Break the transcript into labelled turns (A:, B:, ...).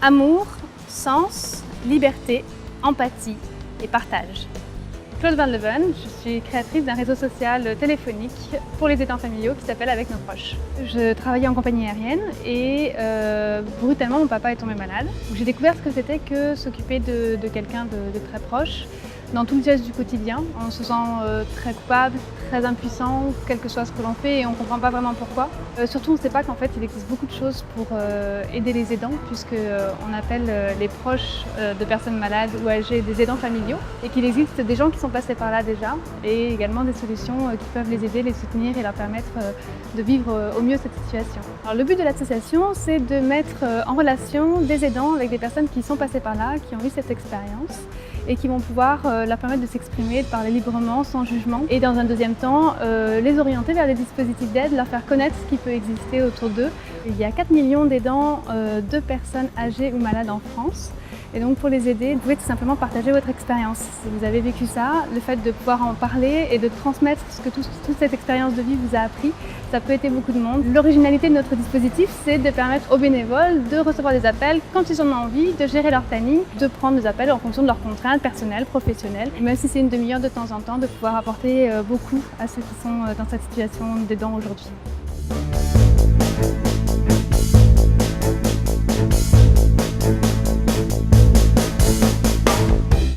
A: Amour, sens, liberté, empathie et partage. Claude Van Leven, je suis créatrice d'un réseau social téléphonique pour les aidants familiaux qui s'appelle Avec nos proches. Je travaillais en compagnie aérienne et brutalement mon papa est tombé malade. J'ai découvert ce que c'était que s'occuper de quelqu'un de très proche dans tout le geste du quotidien. On se sent très coupable, très impuissant, quel que soit ce que l'on fait et on ne comprend pas vraiment pourquoi. Surtout on ne sait pas qu'en fait il existe beaucoup de choses pour aider les aidants puisqu'on appelle les proches de personnes malades ou âgées des aidants familiaux et qu'il existe des gens qui sont passés par là déjà et également des solutions qui peuvent les aider, les soutenir et leur permettre de vivre au mieux cette situation. Alors, le but de l'association c'est de mettre en relation des aidants avec des personnes qui sont passées par là, qui ont eu cette expérience et qui vont pouvoir leur permettre de s'exprimer, de parler librement, sans jugement. Et dans un deuxième temps, les orienter vers des dispositifs d'aide, leur faire connaître ce qui peut exister autour d'eux. Il y a 4 millions d'aidants de personnes âgées ou malades en France. Et donc pour les aider, vous pouvez tout simplement partager votre expérience. Si vous avez vécu ça, le fait de pouvoir en parler et de transmettre ce que toute cette expérience de vie vous a appris, ça peut aider beaucoup de monde. L'originalité de notre dispositif, c'est de permettre aux bénévoles de recevoir des appels quand ils en ont envie, de gérer leur planning, de prendre des appels en fonction de leurs contraintes personnelles, professionnelles. Et même si c'est une demi-heure de temps en temps, de pouvoir apporter beaucoup à ceux qui sont dans cette situation d'aidant aujourd'hui.